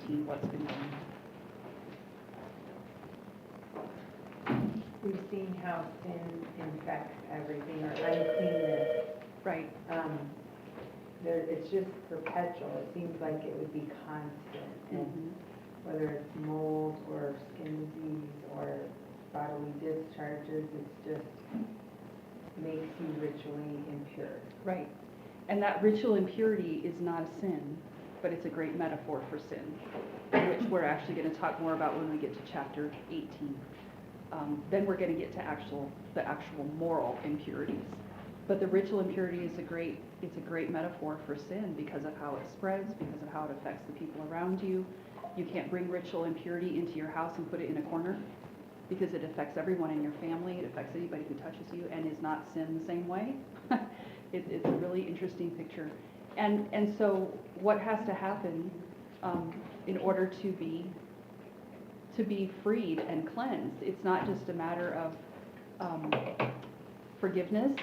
16 what's been going on. We've seen how sin infects everything, or uncleanness. Right. It's just perpetual. It seems like it would be constant. And whether it's mold or skin disease or bodily discharges, it's just makes you ritually impure. Right. And that ritual impurity is not a sin, but it's a great metaphor for sin, which we're actually going to talk more about when we get to chapter 18. Then we're going to get to the actual moral impurities. But the ritual impurity is a great metaphor for sin because of how it spreads, because of how it affects the people around you. You can't bring ritual impurity into your house and put it in a corner because it affects everyone in your family. It affects anybody who touches you and is not sin the same way. It's a really interesting picture. And so what has to happen in order to be freed and cleansed? It's not just a matter of forgiveness.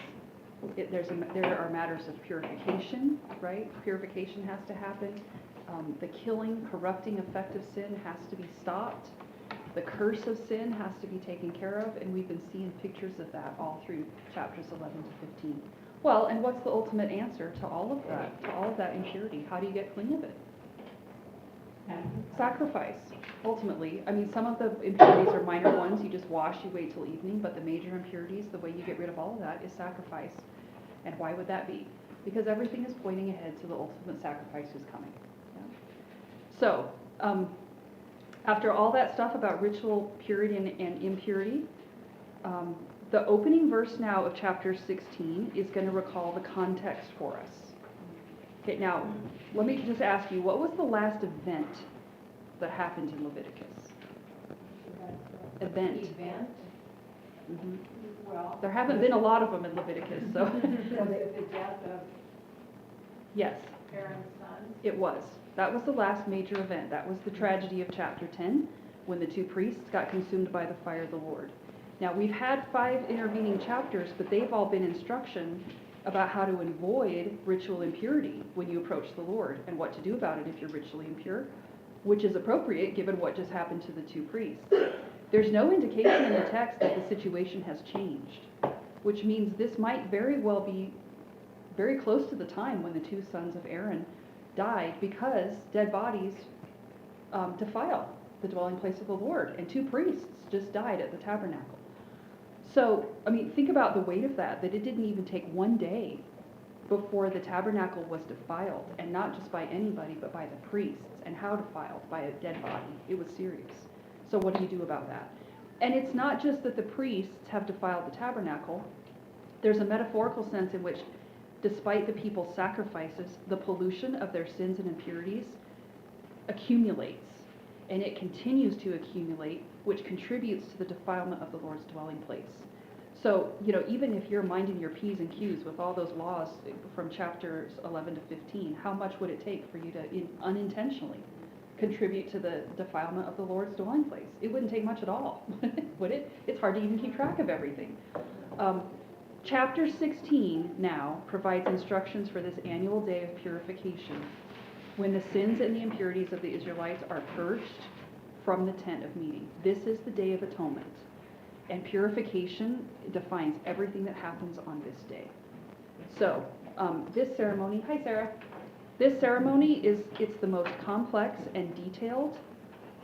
There are matters of purification, right? Purification has to happen. The killing, corrupting effect of sin has to be stopped. The curse of sin has to be taken care of, and we've been seeing pictures of that all through chapters 11 to 15. Well, and what's the ultimate answer to all of that impurity? How do you get clean of it? Sacrifice, ultimately. I mean, some of the impurities are minor ones. You just wash, you wait till evening, but the major impurities, the way you get rid of all of that is sacrifice. And why would that be? Because everything is pointing ahead to the ultimate sacrifice who's coming. Yeah. So, after all that stuff about ritual purity and impurity, the opening verse now of chapter 16 is going to recall the context for us. Okay, now, let me just ask you, what was the last event that happened in Leviticus? Event. Mm-hmm. Well, There haven't been a lot of them in Leviticus, so. was it the death of Yes, Aaron's son? it was. That was the last major event. That was the tragedy of chapter 10, when the two priests got consumed by the fire of the Lord. Now, we've had 5 intervening chapters, but they've all been instruction about how to avoid ritual impurity when you approach the Lord and what to do about it if you're ritually impure, which is appropriate given what just happened to the 2 priests. There's no indication in the text that the situation has changed, which means this might very well be very close to the time when the 2 sons of Aaron died because dead bodies defile the dwelling place of the Lord, and 2 priests just died at the tabernacle. So, I mean, think about the weight of that it didn't even take 1 day before the tabernacle was defiled, and not just by anybody, but by the priests. And how defiled? By a dead body. It was serious. So what do you do about that? And it's not just that the priests have defiled the tabernacle. There's a metaphorical sense in which, despite the people's sacrifices, the pollution of their sins and impurities accumulates. And it continues to accumulate, which contributes to the defilement of the Lord's dwelling place. So, even if you're minding your P's and Q's with all those laws from chapters 11 to 15, how much would it take for you to unintentionally contribute to the defilement of the Lord's dwelling place? It wouldn't take much at all, would it? It's hard to even keep track of everything. Chapter 16 now provides instructions for this annual day of purification, when the sins and the impurities of the Israelites are purged from the tent of meeting. This is the Day of Atonement. And purification defines everything that happens on this day. So, this ceremony, hi Sarah, this ceremony it's the most complex and detailed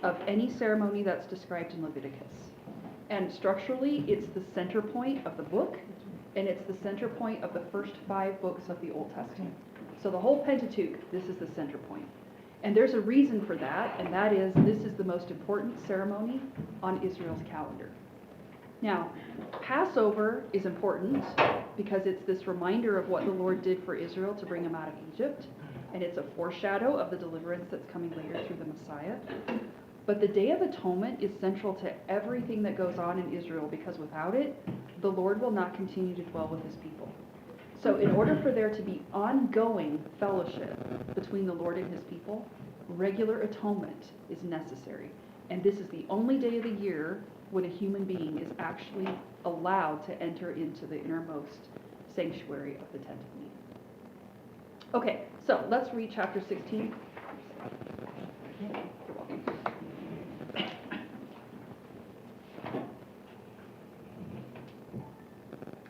of any ceremony that's described in Leviticus. And structurally, it's the center point of the book, and it's the center point of the first 5 books of the Old Testament. So the whole Pentateuch, this is the center point. And there's a reason for that, and that is this is the most important ceremony on Israel's calendar. Now, Passover is important because it's this reminder of what the Lord did for Israel to bring them out of Egypt, and it's a foreshadow of the deliverance that's coming later through the Messiah. But the Day of Atonement is central to everything that goes on in Israel, because without it, the Lord will not continue to dwell with his people. So in order for there to be ongoing fellowship between the Lord and his people, regular atonement is necessary. And this is the only day of the year when a human being is actually allowed to enter into the innermost sanctuary of the tent of meeting. Okay, so let's read chapter 16. You're welcome.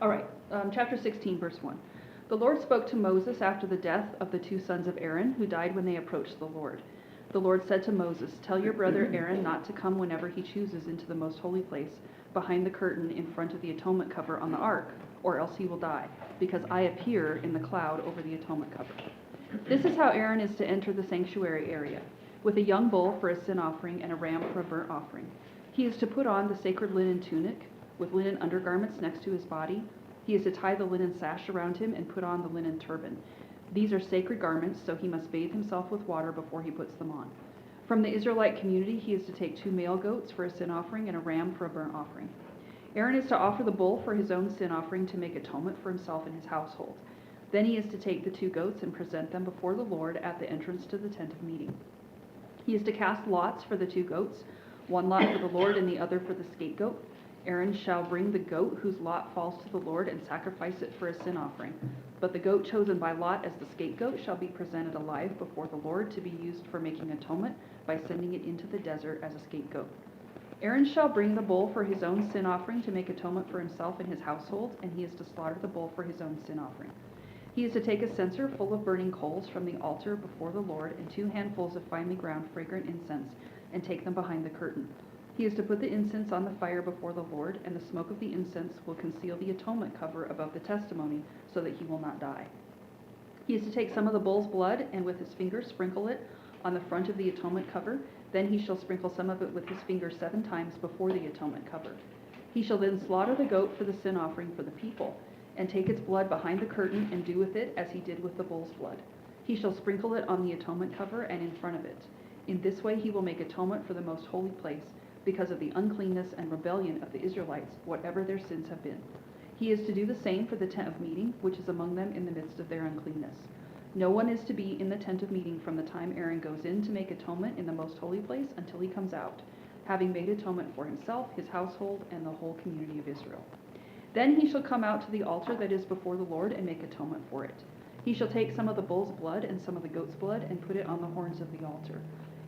All right, chapter 16, verse 1. The Lord spoke to Moses after the death of the two sons of Aaron, who died when they approached the Lord. The Lord said to Moses, "Tell your brother Aaron not to come whenever he chooses into the most holy place, behind the curtain in front of the atonement cover on the ark, or else he will die, because I appear in the cloud over the atonement cover." This is how Aaron is to enter the sanctuary area, with a young bull for a sin offering and a ram for a burnt offering. He is to put on the sacred linen tunic, with linen undergarments next to his body. He is to tie the linen sash around him and put on the linen turban. These are sacred garments, so he must bathe himself with water before he puts them on. From the Israelite community, he is to take 2 male goats for a sin offering and a ram for a burnt offering. Aaron is to offer the bull for his own sin offering to make atonement for himself and his household. Then he is to take the 2 goats and present them before the Lord at the entrance to the tent of meeting. He is to cast lots for the 2 goats, one lot for the Lord and the other for the scapegoat. Aaron shall bring the goat whose lot falls to the Lord and sacrifice it for a sin offering. But the goat chosen by Lot as the scapegoat shall be presented alive before the Lord to be used for making atonement by sending it into the desert as a scapegoat. Aaron shall bring the bull for his own sin offering to make atonement for himself and his household, and he is to slaughter the bull for his own sin offering. He is to take a censer full of burning coals from the altar before the Lord and 2 handfuls of finely ground fragrant incense and take them behind the curtain. He is to put the incense on the fire before the Lord, and the smoke of the incense will conceal the atonement cover above the testimony so that he will not die. He is to take some of the bull's blood and with his finger sprinkle it on the front of the atonement cover. Then he shall sprinkle some of it with his finger 7 times before the atonement cover. He shall then slaughter the goat for the sin offering for the people, and take its blood behind the curtain and do with it as he did with the bull's blood. He shall sprinkle it on the atonement cover and in front of it. In this way he will make atonement for the most holy place, because of the uncleanness and rebellion of the Israelites, whatever their sins have been. He is to do the same for the tent of meeting, which is among them in the midst of their uncleanness. No one is to be in the tent of meeting from the time Aaron goes in to make atonement in the most holy place until he comes out, having made atonement for himself, his household, and the whole community of Israel. Then he shall come out to the altar that is before the Lord and make atonement for it. He shall take some of the bull's blood and some of the goat's blood and put it on the horns of the altar.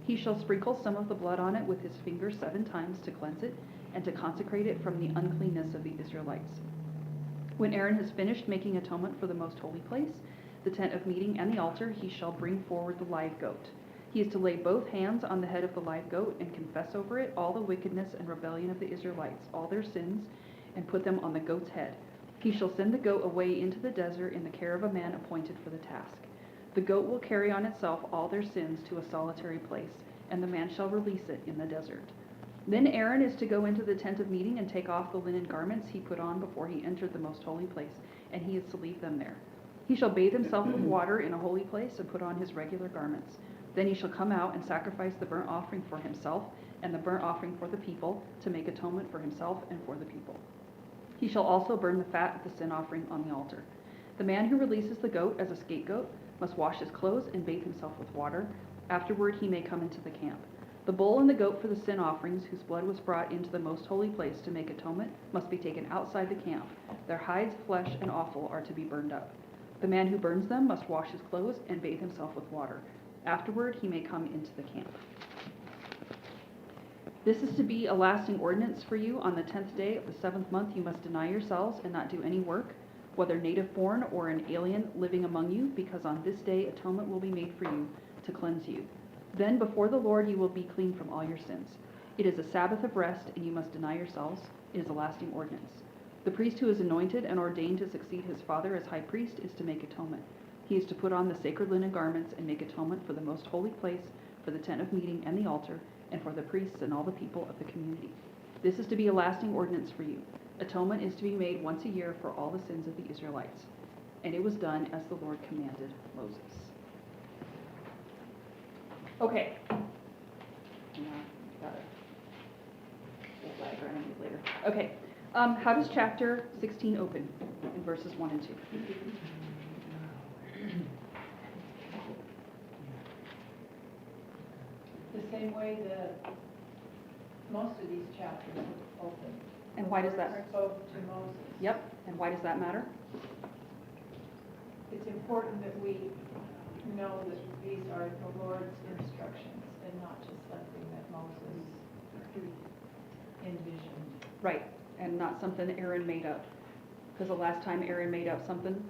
He shall sprinkle some of the blood on it with his finger 7 times to cleanse it and to consecrate it from the uncleanness of the Israelites. When Aaron has finished making atonement for the most holy place, the tent of meeting and the altar, he shall bring forward the live goat. He is to lay both hands on the head of the live goat and confess over it all the wickedness and rebellion of the Israelites, all their sins, and put them on the goat's head. He shall send the goat away into the desert in the care of a man appointed for the task. The goat will carry on itself all their sins to a solitary place, and the man shall release it in the desert. Then Aaron is to go into the tent of meeting and take off the linen garments he put on before he entered the most holy place, and he is to leave them there. He shall bathe himself with water in a holy place and put on his regular garments. Then he shall come out and sacrifice the burnt offering for himself and the burnt offering for the people, to make atonement for himself and for the people. He shall also burn the fat of the sin offering on the altar. The man who releases the goat as a scapegoat must wash his clothes and bathe himself with water. Afterward he may come into the camp. The bull and the goat for the sin offerings, whose blood was brought into the most holy place to make atonement, must be taken outside the camp. Their hides, flesh, and offal are to be burned up. The man who burns them must wash his clothes and bathe himself with water. Afterward he may come into the camp. This is to be a lasting ordinance for you. On the 10th day of the 7th month you must deny yourselves and not do any work, whether native-born or an alien living among you, because on this day atonement will be made for you to cleanse you. Then before the Lord you will be clean from all your sins. It is a Sabbath of rest, and you must deny yourselves. It is a lasting ordinance. The priest who is anointed and ordained to succeed his father as high priest is to make atonement. He is to put on the sacred linen garments and make atonement for the most holy place, for the tent of meeting and the altar, and for the priests and all the people of the community. This is to be a lasting ordinance for you. Atonement is to be made once a year for all the sins of the Israelites. And it was done as the Lord commanded Moses. Okay. Got a diagram later. Okay. How does chapter 16 open in verses 1 and 2? The same way most of these chapters open. And why does that? Spoke to Moses. Yep. And why does that matter? It's important that we know that these are the Lord's instructions and not just something that Moses envisioned. Right. And not something Aaron made up. Because the last time Aaron made up something,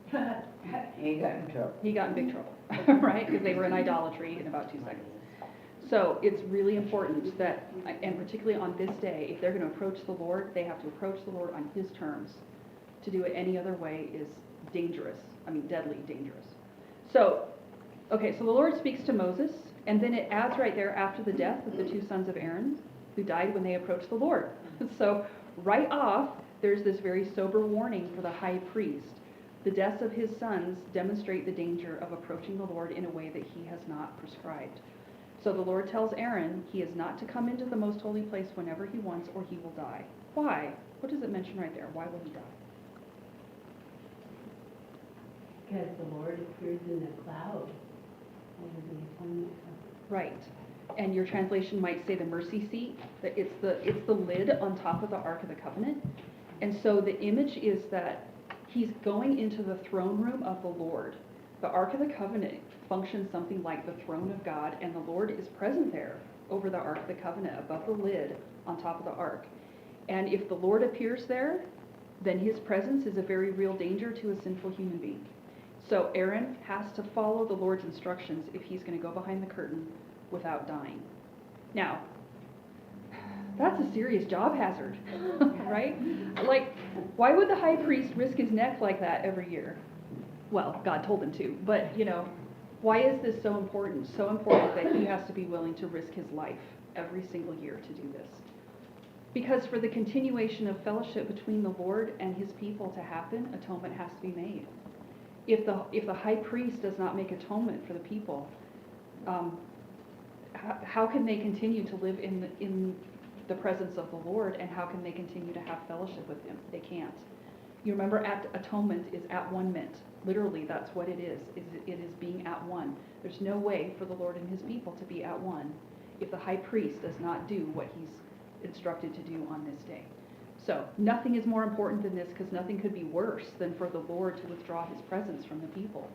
He got in trouble. he got in big trouble, right? Because they were in idolatry in about 2 seconds. So it's really important that, and particularly on this day, if they're going to approach the Lord, they have to approach the Lord on his terms. To do it any other way is dangerous. I mean, deadly dangerous. So, okay, so the Lord speaks to Moses, and then it adds right there after the death of the 2 sons of Aaron, who died when they approached the Lord. So right off, there's this very sober warning for the high priest. The deaths of his sons demonstrate the danger of approaching the Lord in a way that he has not prescribed. So the Lord tells Aaron he is not to come into the most holy place whenever he wants, or he will die. Why? What does it mention right there? Why will he die? Because the Lord appears in a cloud over the atonement cover. Right. And your translation might say the mercy seat, that it's the lid on top of the Ark of the Covenant. And so the image is that he's going into the throne room of the Lord. The Ark of the Covenant functions something like the throne of God, and the Lord is present there over the Ark of the Covenant, above the lid on top of the Ark. And if the Lord appears there, then his presence is a very real danger to a sinful human being. So Aaron has to follow the Lord's instructions if he's going to go behind the curtain without dying. Now, that's a serious job hazard, right? Like, why would the high priest risk his neck like that every year? Well, God told him to, but, why is this so important? So important that he has to be willing to risk his life every single year to do this. Because for the continuation of fellowship between the Lord and his people to happen, atonement has to be made. If the high priest does not make atonement for the people, how can they continue to live in the presence of the Lord, and how can they continue to have fellowship with him? They can't. You remember, atonement is at one meant. Literally, that's what it is. It is being at one. There's no way for the Lord and his people to be at one if the high priest does not do what he's instructed to do on this day. So nothing is more important than this, because nothing could be worse than for the Lord to withdraw his presence from the people,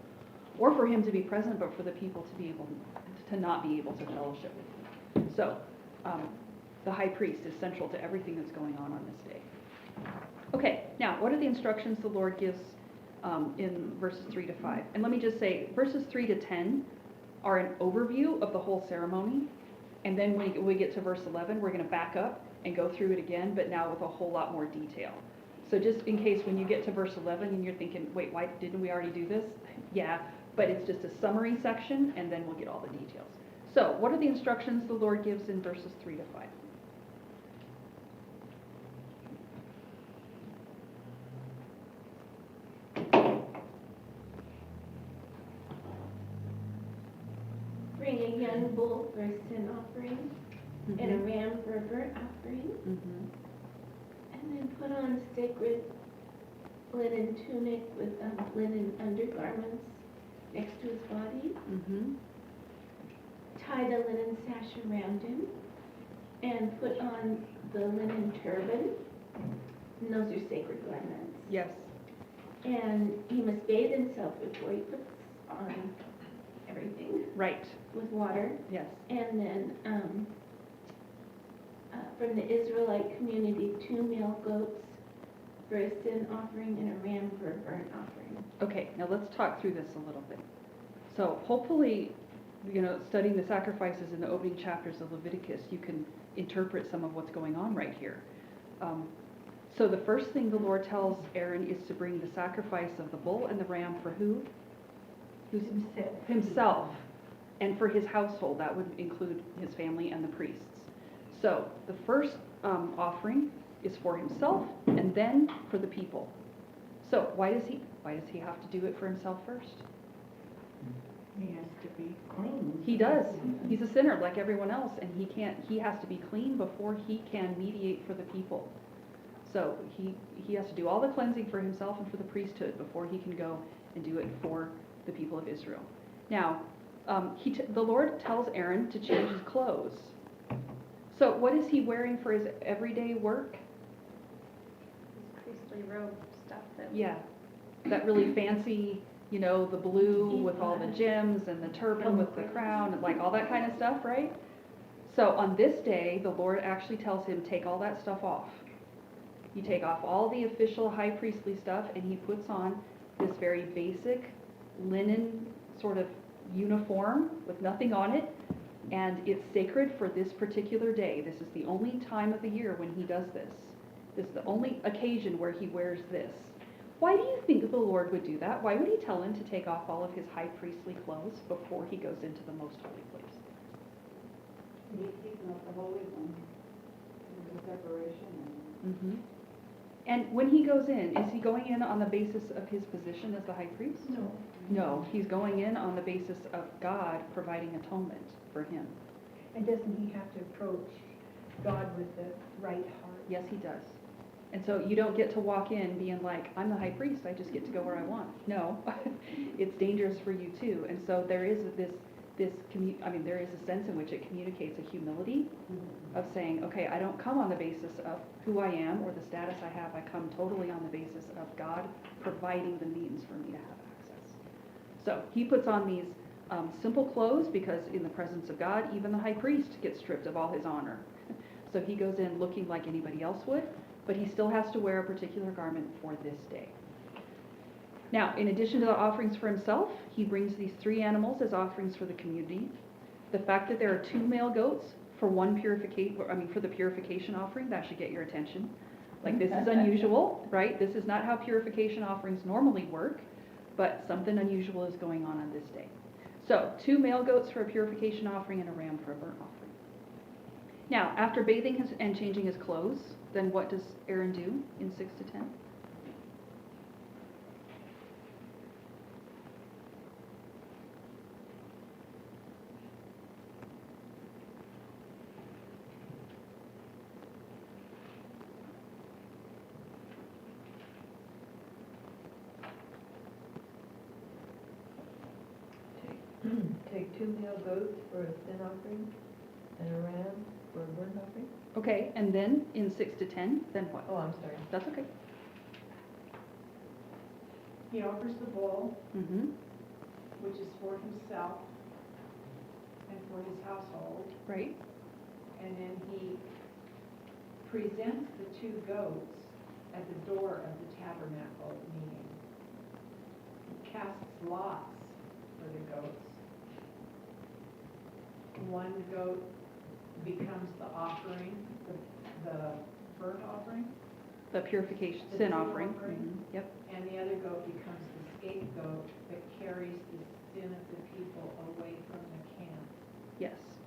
or for him to be present but for the people to be able to not be able to fellowship with him. So the high priest is central to everything that's going on this day. Okay, now what are the instructions the Lord gives in verses 3 to 5? And let me just say, verses 3 to 10 are an overview of the whole ceremony. And then when we get to verse 11, we're going to back up and go through it again, but now with a whole lot more detail. So just in case when you get to verse 11 and you're thinking, wait, why didn't we already do this? Yeah, but it's just a summary section, and then we'll get all the details. So what are the instructions the Lord gives in verses 3 to 5? Bring a young bull for a sin offering, and a ram for a burnt offering, and then put on sacred linen tunic with linen undergarments next to his body. Tie the linen sash around him, and put on the linen turban. And those are sacred garments. Yes. And he must bathe himself before he puts on everything Right. with water. Yes. And then from the Israelite community, 2 male goats for a sin offering and a ram for a burnt offering. Okay, now let's talk through this a little bit. So hopefully, studying the sacrifices in the opening chapters of Leviticus, you can interpret some of what's going on right here. So the first thing the Lord tells Aaron is to bring the sacrifice of the bull and the ram for who? Himself. And for his household, that would include his family and the priests. So the first offering is for himself, and then for the people. So why does he have to do it for himself first? He has to be clean. He does. He's a sinner like everyone else, and he has to be clean before he can mediate for the people. So he has to do all the cleansing for himself and for the priesthood before he can go and do it for the people of Israel. Now, the Lord tells Aaron to change his clothes. So what is he wearing for his everyday work? His priestly robe stuff that. Yeah, that really fancy, the blue with all the gems and the turban with the crown and like all that kind of stuff, right? So on this day, the Lord actually tells him, take all that stuff off. You take off all the official high priestly stuff and he puts on this very basic linen sort of uniform with nothing on it. And it's sacred for this particular day. This is the only time of the year when he does this. This is the only occasion where he wears this. Why do you think the Lord would do that? Why would he tell him to take off all of his high priestly clothes before he goes into the most holy place? He's not the Holy One. There's a separation. Mm-hmm. And when he goes in, is he going in on the basis of his position as the high priest? No. No, he's going in on the basis of God providing atonement for him. And doesn't he have to approach God with the right heart? Yes, he does. And so you don't get to walk in being like, I'm the high priest, I just get to go where I want. No, it's dangerous for you too. And so there is there is a sense in which it communicates a humility of saying, okay, I don't come on the basis of who I am or the status I have. I come totally on the basis of God providing the means for me to have access. So he puts on these simple clothes because in the presence of God, even the high priest gets stripped of all his honor. So he goes in looking like anybody else would, but he still has to wear a particular garment for this day. Now, in addition to the offerings for himself, he brings these 3 animals as offerings for the community. The fact that there are 2 male goats for the purification offering, that should get your attention. Like, this is unusual, right? This is not how purification offerings normally work, but something unusual is going on this day. So, 2 male goats for a purification offering and a ram for a burnt offering. Now, after bathing and changing his clothes, then what does Aaron do in 6 to 10? Take 2 male goats for a sin offering and a ram for a burnt offering? Okay, and then in 6 to 10, then what? Oh, I'm sorry. That's okay. He offers the bull, Mm-hmm. which is for himself and for his household, Right? and then he presents the 2 goats at the door of the tabernacle meeting. He casts lots for the goats. One goat becomes the offering, the burnt offering, The purification, The sin sin offering. offering. Mhm. Yep. and the other goat becomes the scapegoat that carries the sin of the people away from the camp. Yes.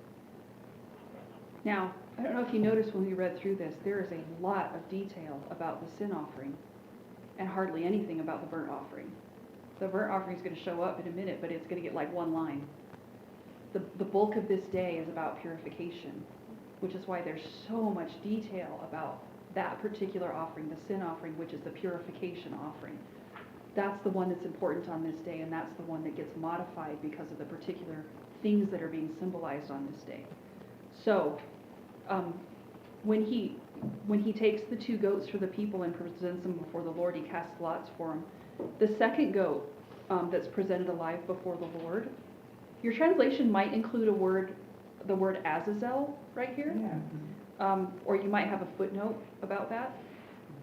Now, I don't know if you noticed when we read through this, there is a lot of detail about the sin offering and hardly anything about the burnt offering. The burnt offering is going to show up in a minute, but it's going to get like 1 line. The bulk of this day is about purification, which is why there's so much detail about that particular offering, the sin offering, which is the purification offering. That's the one that's important on this day, and that's the one that gets modified because of the particular things that are being symbolized on this day. So, when he takes the 2 goats for the people and presents them before the Lord, he casts lots for them. The second goat that's presented alive before the Lord, your translation might include the word Azazel right here. Yeah. Or you might have a footnote about that.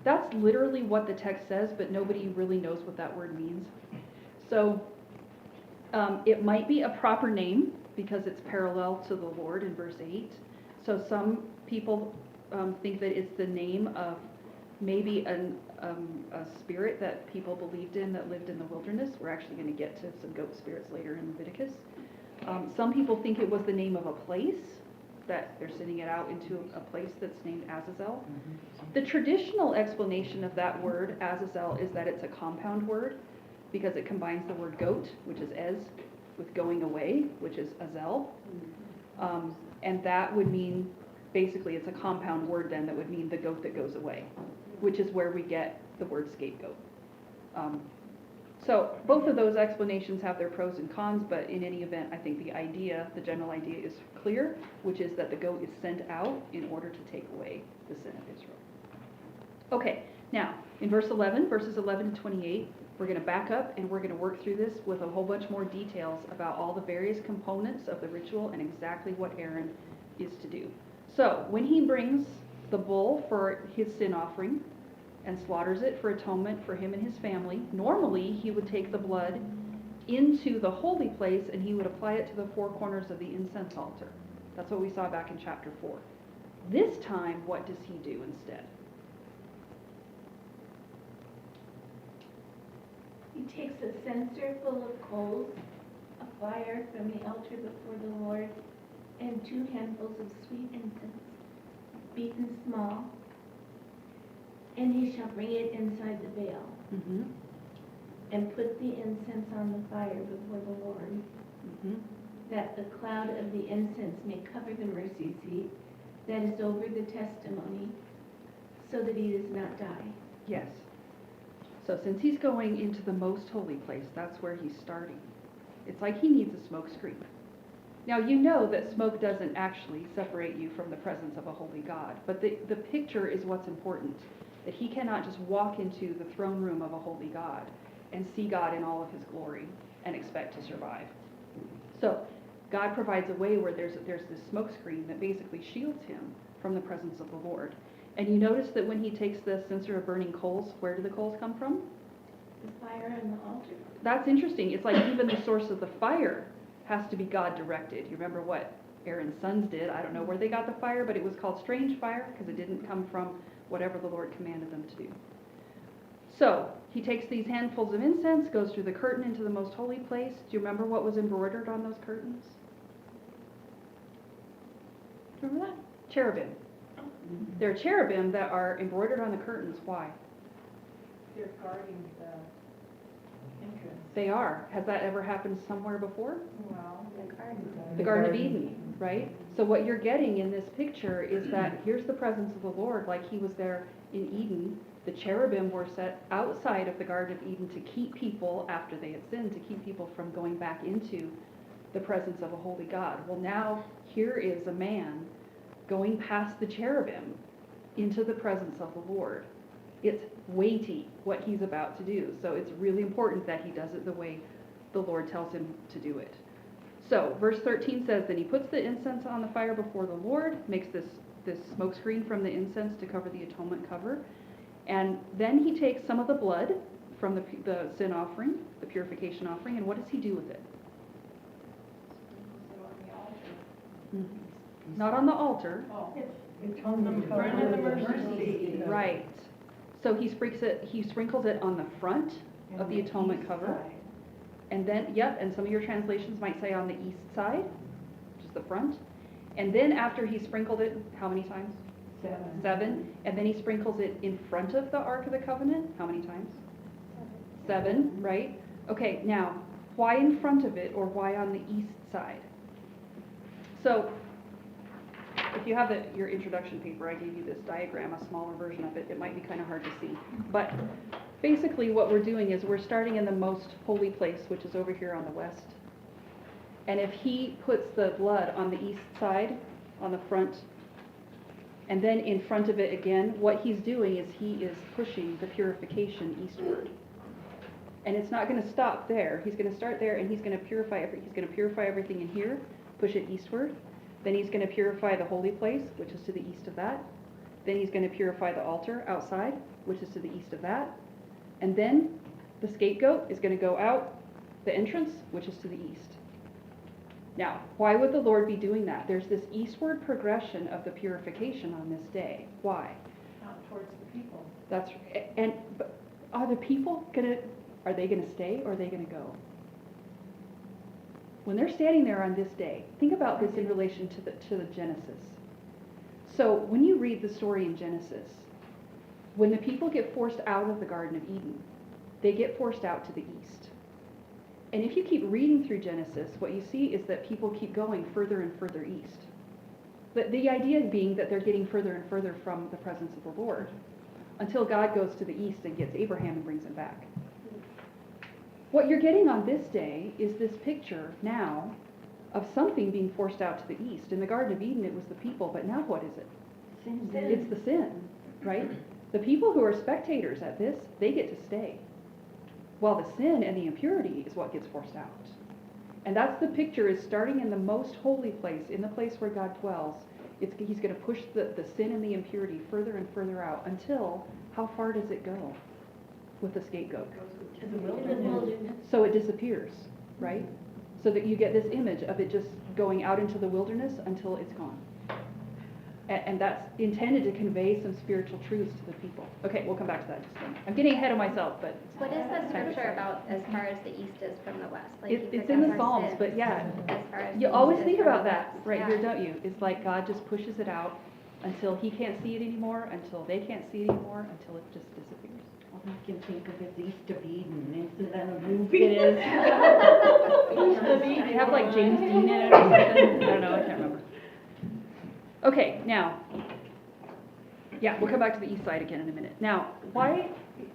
That's literally what the text says, but nobody really knows what that word means. So it might be a proper name because it's parallel to the Lord in verse 8. So some people think that it's the name of maybe a spirit that people believed in that lived in the wilderness. We're actually going to get to some goat spirits later in Leviticus. Some people think it was the name of a place, that they're sending it out into a place that's named Azazel. The traditional explanation of that word, Azazel, is that it's a compound word because it combines the word goat, which is ez, with going away, which is azel. And that would mean, basically, it's a compound word then that would mean the goat that goes away, which is where we get the word scapegoat. So both of those explanations have their pros and cons, but in any event, I think the general idea is clear, which is that the goat is sent out in order to take away the sin of Israel. Okay, now, in verses 11 to 28, we're going to back up and we're going to work through this with a whole bunch more details about all the various components of the ritual and exactly what Aaron is to do. So, when he brings the bull for his sin offering, and slaughters it for atonement for him and his family. Normally, he would take the blood into the holy place and he would apply it to the four corners of the incense altar. That's what we saw back in chapter 4. This time, what does he do instead? He takes a censer full of coals, a fire from the altar before the Lord, and 2 handfuls of sweet incense, beaten small, and he shall bring it inside the veil, Mm-hmm. and put the incense on the fire before the Lord, Mm-hmm. that the cloud of the incense may cover the mercy seat that is over the testimony, so that he does not die. Yes. So since he's going into the most holy place, that's where he's starting. It's like he needs a smoke screen. Now you know that smoke doesn't actually separate you from the presence of a holy God, but the picture is what's important. That he cannot just walk into the throne room of a holy God and see God in all of his glory and expect to survive. So God provides a way where there's this smoke screen that basically shields him from the presence of the Lord. And you notice that when he takes the censer of burning coals, where do the coals come from? The fire on the altar. That's interesting. It's like even the source of the fire has to be God directed. You remember what Aaron's sons did? I don't know where they got the fire, but it was called strange fire because it didn't come from whatever the Lord commanded them to do. So he takes these handfuls of incense, goes through the curtain into the most holy place. Do you remember what was embroidered on those curtains? Remember that? Cherubim. There are cherubim that are embroidered on the curtains. Why? They're guarding the entrance. They are. Has that ever happened somewhere before? Well, The Garden of Eden, right? So what you're getting in this picture is that here's the presence of the Lord like he was there in Eden. The cherubim were set outside of the Garden of Eden to keep people, after they had sinned, to keep people from going back into the presence of a holy God. Well, now here is a man going past the cherubim into the presence of the Lord. It's weighty what he's about to do. So it's really important that he does it the way the Lord tells him to do it. So verse 13 says, then he puts the incense on the fire before the Lord, makes this smoke screen from the incense to cover the atonement cover. And then he takes some of the blood from the sin offering, the purification offering, and what does he do with it? sprinkles it on the altar. Mm-hmm. Not on the altar. Oh. Atonement In front of the cover. mercy seat. Right. So he sprinkles it on the front of the atonement cover. And then, yep, and some of your translations might say on the east side, which is the front. And then after he sprinkled it, how many times? 7. And then he sprinkles it in front of the Ark of the Covenant. How many times? 7, right? Okay, now, why in front of it or why on the east side? So, if you have your introduction paper, I gave you this diagram, a smaller version of it. It might be kind of hard to see. But basically what we're doing is we're starting in the most holy place, which is over here on the west. And if he puts the blood on the east side, on the front, and then in front of it again, what he's doing is he is pushing the purification eastward. And it's not going to stop there. He's going to start there and he's going to purify everything in here, push it eastward. Then he's going to purify the holy place, which is to the east of that. Then he's going to purify the altar outside, which is to the east of that. And then the scapegoat is going to go out the entrance, which is to the east. Now, why would the Lord be doing that? There's this eastward progression of the purification on this day. Why? Out towards the people. But are the people are they gonna stay or are they gonna go? When they're standing there on this day, think about this in relation to the Genesis. So when you read the story in Genesis, when the people get forced out of the Garden of Eden, they get forced out to the east. And if you keep reading through Genesis, what you see is that people keep going further and further east. The idea being that they're getting further and further from the presence of the Lord until God goes to the east and gets Abraham and brings him back. What you're getting on this day is this picture now of something being forced out to the east. In the Garden of Eden, it was the people, but now what is it? Sin. It's the sin, right? The people who are spectators at this, they get to stay. While the sin and the impurity is what gets forced out. And that's the picture, is starting in the most holy place, in the place where God dwells, He's gonna push the sin and the impurity further and further out until, how far does it go with the scapegoat? To the wilderness. So it disappears, right? So that you get this image of it just going out into the wilderness until it's gone. And that's intended to convey some spiritual truths to the people. Okay, we'll come back to that in just a minute. I'm getting ahead of myself, but What is the scripture about as far as the east is from the west? Like, you it's forgive in the our Psalms, sins but yeah. As far as You the always east think is from about the that west. right Yeah. here, don't you? It's like God just pushes it out until he can't see it anymore, until they can't see it anymore, until it just disappears. All I can think of is East of Eden, isn't that a movie? It is. You have like James Dean in it or something? I don't know, I can't remember. Okay, now, yeah, we'll come back to the east side again in a minute. Now,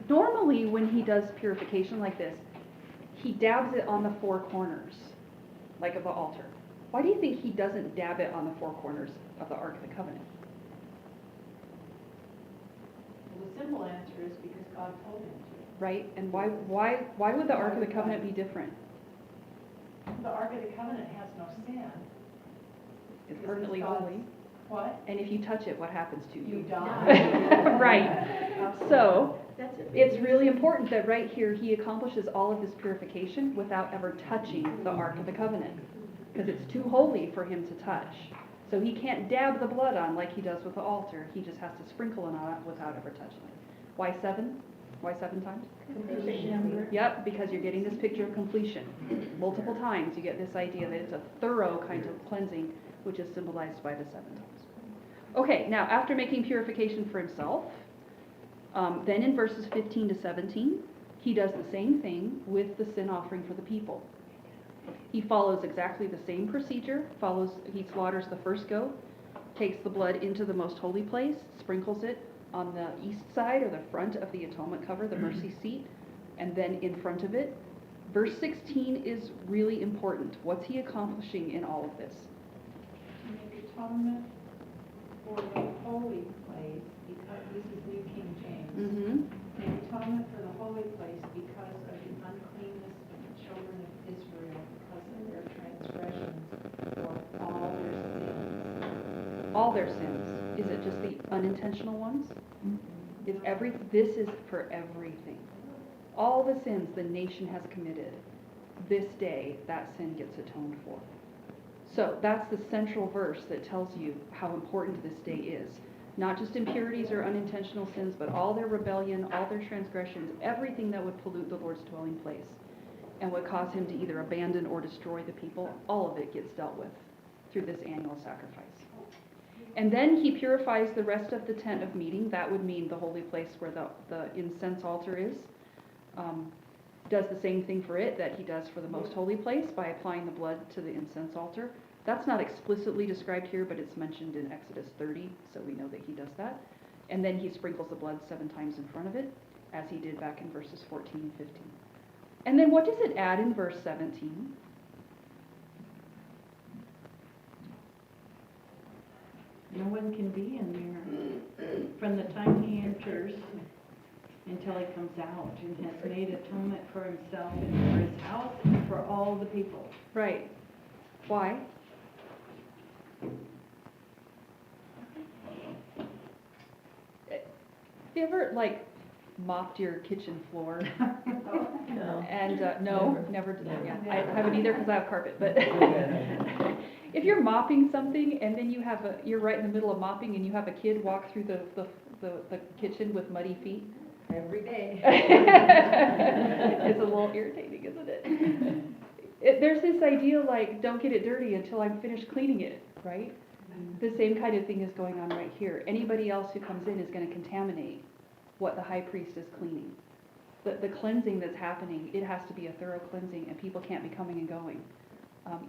normally when he does purification like this, he dabs it on the four corners, like of the altar. Why do you think he doesn't dab it on the four corners of the Ark of the Covenant? Well, the simple answer is because God told him to. Right? And why would the Ark of the Covenant be different? The Ark of the Covenant has no sin. It's Because permanently God's- holy. What? And if you touch it, what happens to you? You die. Right. So, That's a big it's really important that right here he accomplishes all of this purification without ever touching the Ark of the Covenant, because it's too holy for him to touch. So he can't dab the blood on like he does with the altar. He just has to sprinkle it on it without ever touching it. Why 7? Why 7 times? Yep, because you're getting this picture of completion. Multiple times you get this idea that it's a thorough kind of cleansing, which is symbolized by the 7 times. Okay, now after making purification for himself, then in verses 15 to 17, he does the same thing with the sin offering for the people. He follows exactly the same procedure, he slaughters the first goat, takes the blood into the most holy place, sprinkles it on the east side or the front of the atonement cover, the mercy seat, and then in front of it. Verse 16 is really important. What's he accomplishing in all of this? Make atonement for the holy place, because this is New King James. Mm-hmm. Make atonement for the holy place because of the uncleanness of the children of Israel, because of their transgressions, for all their sins. All their sins. Is it just the unintentional ones? This is for everything. All the sins the nation has committed, this day that sin gets atoned for. So that's the central verse that tells you how important this day is. Not just impurities or unintentional sins, but all their rebellion, all their transgressions, everything that would pollute the Lord's dwelling place and would cause him to either abandon or destroy the people, all of it gets dealt with through this annual sacrifice. And then he purifies the rest of the tent of meeting. That would mean the holy place where the incense altar is. Does the same thing for it that he does for the most holy place by applying the blood to the incense altar. That's not explicitly described here, but it's mentioned in Exodus 30, so we know that he does that. And then he sprinkles the blood 7 times in front of it, as he did back in verses 14 and 15. And then what does it add in verse 17? No one can be in there from the time he enters until he comes out and has made atonement for himself and for his house and for all the people. Right. Why? Have you ever, mopped your kitchen floor? No. And, no, never did that, yeah. I haven't either because I have carpet, but if you're mopping something and then you're right in the middle of mopping and you have a kid walk through the kitchen with muddy feet. Every day. It's a little irritating, isn't it? There's this idea don't get it dirty until I'm finished cleaning it, right? The same kind of thing is going on right here. Anybody else who comes in is going to contaminate what the high priest is cleaning. The cleansing that's happening, it has to be a thorough cleansing, and people can't be coming and going.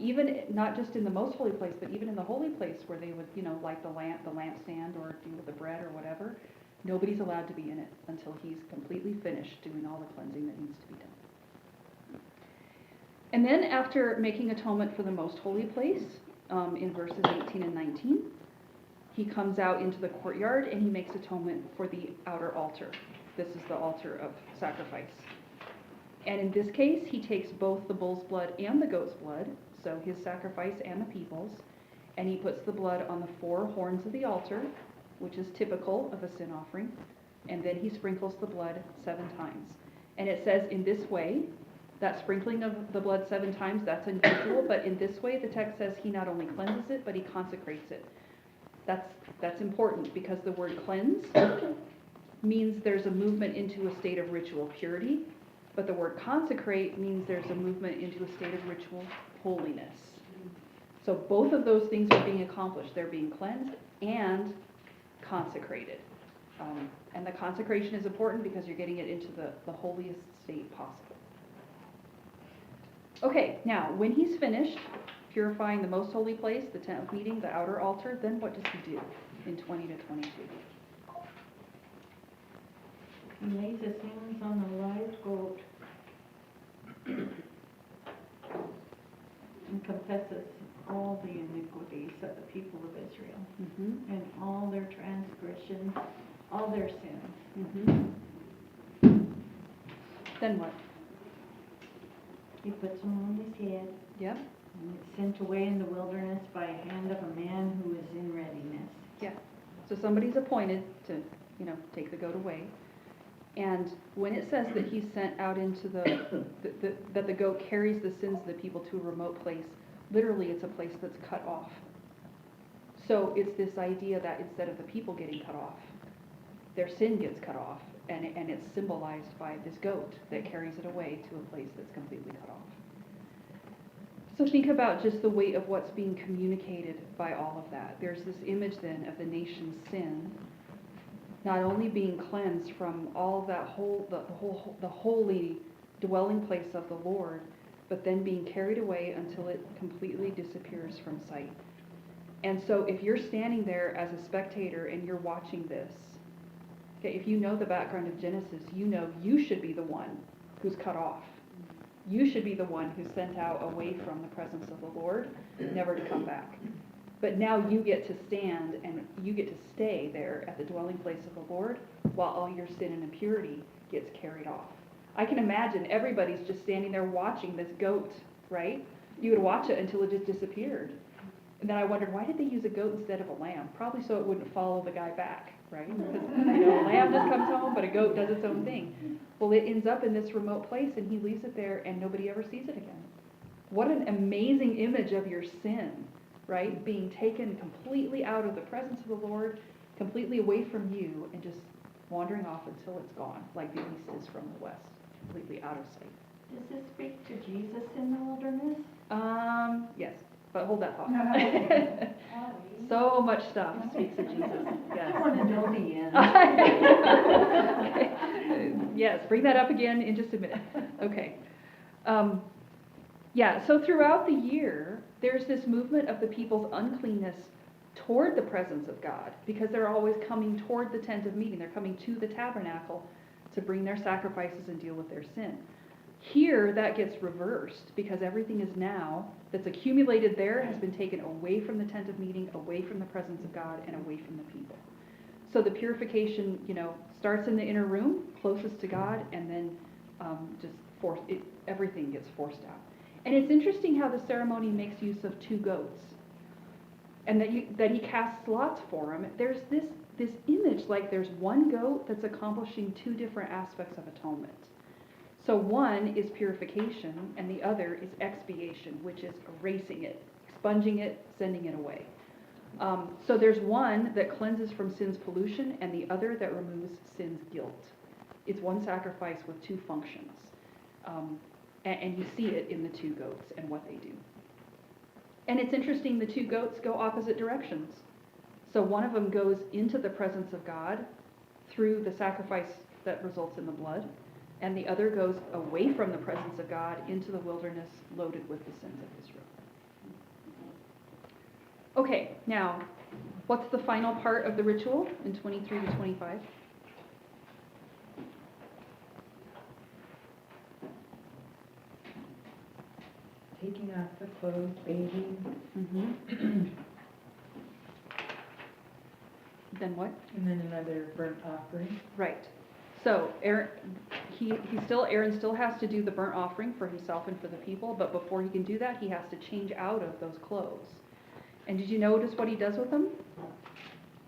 Even not just in the most holy place, but even in the holy place where they would, light the lampstand or do with the bread or whatever, nobody's allowed to be in it until he's completely finished doing all the cleansing that needs to be done. And then after making atonement for the most holy place, in verses 18 and 19, he comes out into the courtyard and he makes atonement for the outer altar. This is the altar of sacrifice. And in this case, he takes both the bull's blood and the goat's blood, so his sacrifice and the people's, and he puts the blood on the 4 horns of the altar, which is typical of a sin offering, and then he sprinkles the blood 7 times. And it says in this way, that sprinkling of the blood 7 times, that's unusual, but in this way the text says he not only cleanses it, but he consecrates it. That's important because the word cleanse means there's a movement into a state of ritual purity, but the word consecrate means there's a movement into a state of ritual holiness. So both of those things are being accomplished. They're being cleansed and consecrated. And the consecration is important because you're getting it into the holiest state possible. Okay, now when he's finished purifying the most holy place, the tent of meeting, the outer altar, then what does he do in 20 to 22? He lays his hands on the live goat and confesses all the iniquities of the people of Israel Mm-hmm. and all their transgressions, all their sins. Mm-hmm. Then what? He puts them on his head Yep. and it's sent away in the wilderness by a hand of a man who is in readiness. Yeah. So somebody's appointed to, take the goat away. And when it says that he's sent out into that the goat carries the sins of the people to a remote place, literally it's a place that's cut off. So it's this idea that instead of the people getting cut off, their sin gets cut off, and it's symbolized by this goat that carries it away to a place that's completely cut off. So think about just the weight of what's being communicated by all of that. There's this image then of the nation's sin not only being cleansed from all that the holy dwelling place of the Lord, but then being carried away until it completely disappears from sight. And so if you're standing there as a spectator and you're watching this, okay, if you know the background of Genesis, you know you should be the one who's cut off. You should be the one who's sent out away from the presence of the Lord, never to come back. But now you get to stand and you get to stay there at the dwelling place of the Lord while all your sin and impurity gets carried off. I can imagine everybody's just standing there watching this goat, right? You would watch it until it just disappeared. And then I wondered, why did they use a goat instead of a lamb? Probably so it wouldn't follow the guy back, right? Because a lamb just comes home, but a goat does its own thing. Well, it ends up in this remote place and he leaves it there and nobody ever sees it again. What an amazing image of your sin, right? Being taken completely out of the presence of the Lord, completely away from you, and just wandering off until it's gone, like the east is from the west, completely out of sight. Does this speak to Jesus in the wilderness? Yes, but hold that thought. So much stuff speaks of Jesus. Yes. I want to know the end. Yes, bring that up again in just a minute. Okay. So throughout the year, there's this movement of the people's uncleanness toward the presence of God, because they're always coming toward the tent of meeting. They're coming to the tabernacle to bring their sacrifices and deal with their sin. Here, that gets reversed, because everything is now that's accumulated there has been taken away from the tent of meeting, away from the presence of God, and away from the people. So the purification, starts in the inner room, closest to God, and then everything gets forced out. And it's interesting how the ceremony makes use of 2 goats, and that he casts lots for them. There's this image like there's one goat that's accomplishing 2 different aspects of atonement. So one is purification, and the other is expiation, which is erasing it, expunging it, sending it away. So there's one that cleanses from sin's pollution, and the other that removes sin's guilt. It's one sacrifice with 2 functions. And you see it in the 2 goats and what they do. And it's interesting, the 2 goats go opposite directions. So one of them goes into the presence of God through the sacrifice that results in the blood, and the other goes away from the presence of God into the wilderness loaded with the sins of Israel. Okay, now, what's the final part of the ritual in 23 to 25? Taking off the clothes, bathing, Mm-hmm. Then what? and then another burnt offering. Right. So Aaron still has to do the burnt offering for himself and for the people, but before he can do that, he has to change out of those clothes. And did you notice what he does with them?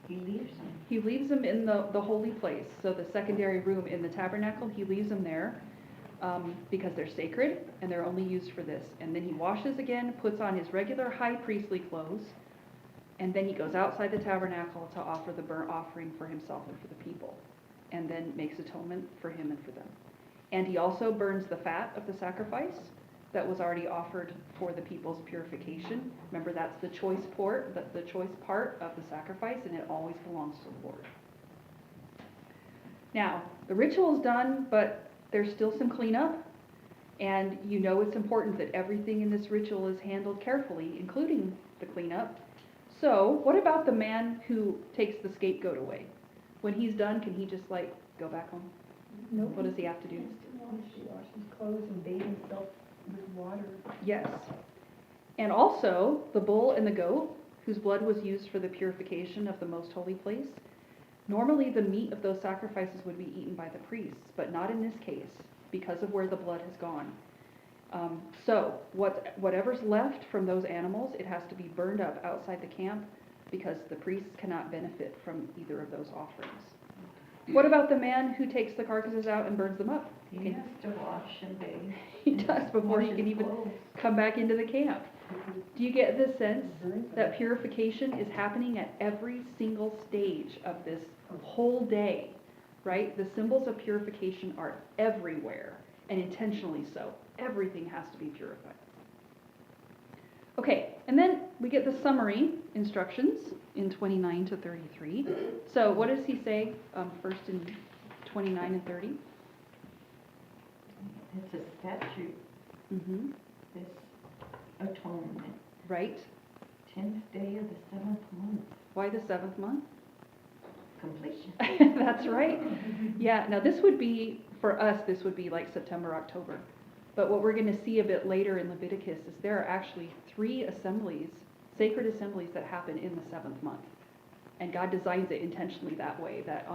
He leaves them. He leaves them in the holy place, so the secondary room in the tabernacle, he leaves them there because they're sacred and they're only used for this. And then he washes again, puts on his regular high priestly clothes, and then he goes outside the tabernacle to offer the burnt offering for himself and for the people, and then makes atonement for him and for them. And he also burns the fat of the sacrifice that was already offered for the people's purification. Remember, that's the choice part of the sacrifice, and it always belongs to the Lord. Now, the ritual is done, but there's still some cleanup, and you know it's important that everything in this ritual is handled carefully, including the cleanup. So, what about the man who takes the scapegoat away? When he's done, can he just go back home? No. What does he have to do? He washes his clothes and bathe himself with water. Yes. And also, the bull and the goat, whose blood was used for the purification of the most holy place, normally the meat of those sacrifices would be eaten by the priests, but not in this case, because of where the blood has gone. So, whatever's left from those animals, it has to be burned up outside the camp, because the priests cannot benefit from either of those offerings. What about the man who takes the carcasses out and burns them up? He has to wash and bathe. He does before he Wash can his even clothes. come back into the camp. Do you get the sense that purification is happening at every single stage of this whole day, right? The symbols of purification are everywhere, and intentionally so. Everything has to be purified. Okay, and then we get the summary instructions in 29 to 33. So what does he say first in 29 and 30? It's a statute, Mm-hmm. this atonement, Right. 10th day of the 7th month, Why the 7th month? completion. That's right. Yeah, now this would be, for us, this would be like September, October. But what we're going to see a bit later in Leviticus is there are actually 3 assemblies, sacred assemblies that happen in the 7th month. And God designs it intentionally that way, that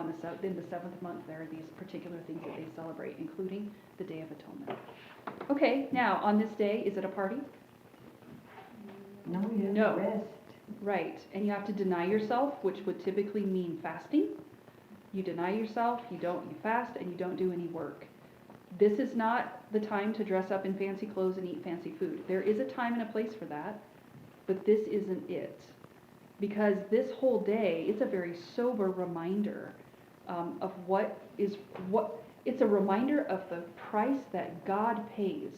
in the 7th month there are these particular things that they celebrate, including the Day of Atonement. Okay, now on this day, is it a party? No, you have No. to rest. Right, and you have to deny yourself, which would typically mean fasting. You deny yourself, you fast, and you don't do any work. This is not the time to dress up in fancy clothes and eat fancy food. There is a time and a place for that, but this isn't it. Because this whole day, it's a very sober reminder of it's a reminder of the price that God pays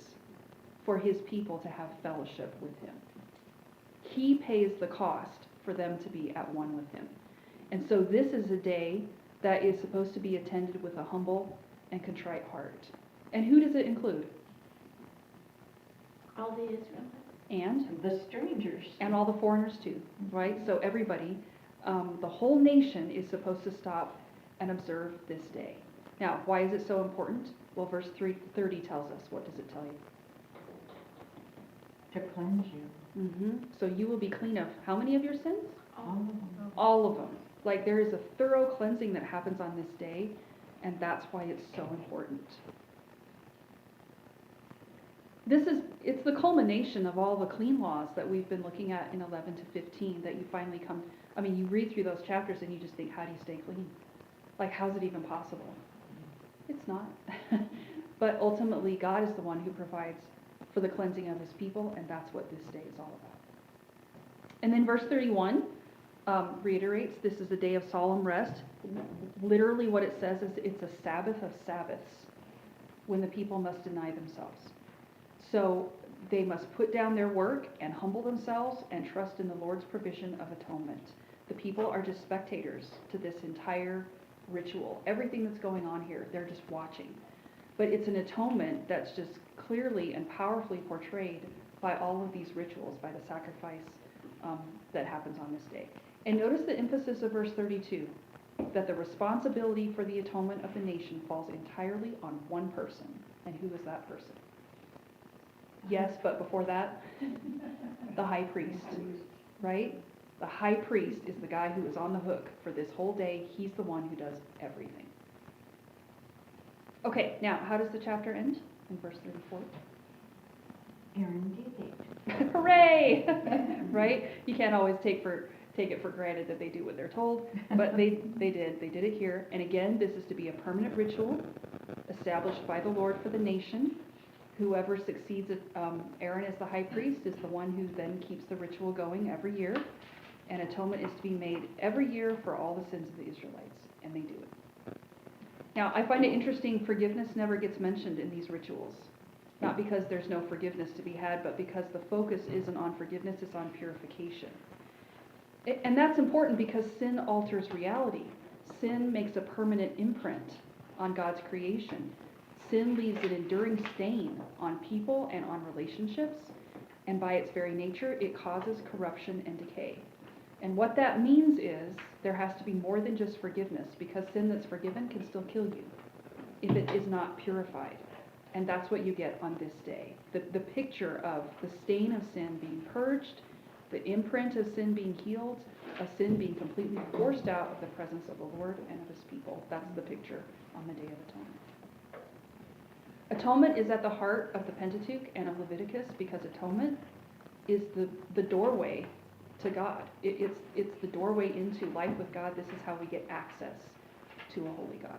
for his people to have fellowship with him. He pays the cost for them to be at one with him. And so this is a day that is supposed to be attended with a humble and contrite heart. And who does it include? All the Israelites. And The strangers. all the foreigners too, right? So everybody, the whole nation is supposed to stop and observe this day. Now, why is it so important? Well, verse 30 tells us. What does it tell you? To cleanse you. Mm-hmm. So you will be clean of how many of your sins? All of them. All of them. Like there is a thorough cleansing that happens on this day, and that's why it's so important. It's the culmination of all the clean laws that we've been looking at in 11 to 15 that you finally you read through those chapters and you just think, how do you stay clean? Like, how's it even possible? It's not. But ultimately, God is the one who provides for the cleansing of his people, and that's what this day is all about. And then verse 31 reiterates, this is a day of solemn rest. Literally what it says is it's a Sabbath of Sabbaths when the people must deny themselves. So they must put down their work and humble themselves and trust in the Lord's provision of atonement. The people are just spectators to this entire ritual. Everything that's going on here, they're just watching. But it's an atonement that's just clearly and powerfully portrayed by all of these rituals, by the sacrifice that happens on this day. And notice the emphasis of verse 32, that the responsibility for the atonement of the nation falls entirely on one person. And who is that person? Yes, but before that, the high priest, right? The high priest is the guy who is on the hook for this whole day. He's the one who does everything. Okay, now, how does the chapter end in verse 34? Aaron did it. Hooray! Right? You can't always take it for granted that they do what they're told, but they did. They did it here. And again, this is to be a permanent ritual established by the Lord for the nation. Whoever succeeds Aaron as the high priest is the one who then keeps the ritual going every year. And atonement is to be made every year for all the sins of the Israelites, and they do it. Now, I find it interesting, forgiveness never gets mentioned in these rituals. Not because there's no forgiveness to be had, but because the focus isn't on forgiveness, it's on purification. And that's important because sin alters reality. Sin makes a permanent imprint on God's creation. Sin leaves an enduring stain on people and on relationships, and by its very nature, it causes corruption and decay. And what that means is there has to be more than just forgiveness, because sin that's forgiven can still kill you if it is not purified. And that's what you get on this day. The picture of the stain of sin being purged, the imprint of sin being healed, of sin being completely forced out of the presence of the Lord and of his people. That's the picture on the Day of Atonement. Atonement is at the heart of the Pentateuch and of Leviticus because atonement is the doorway to God. It's the doorway into life with God. This is how we get access to a holy God.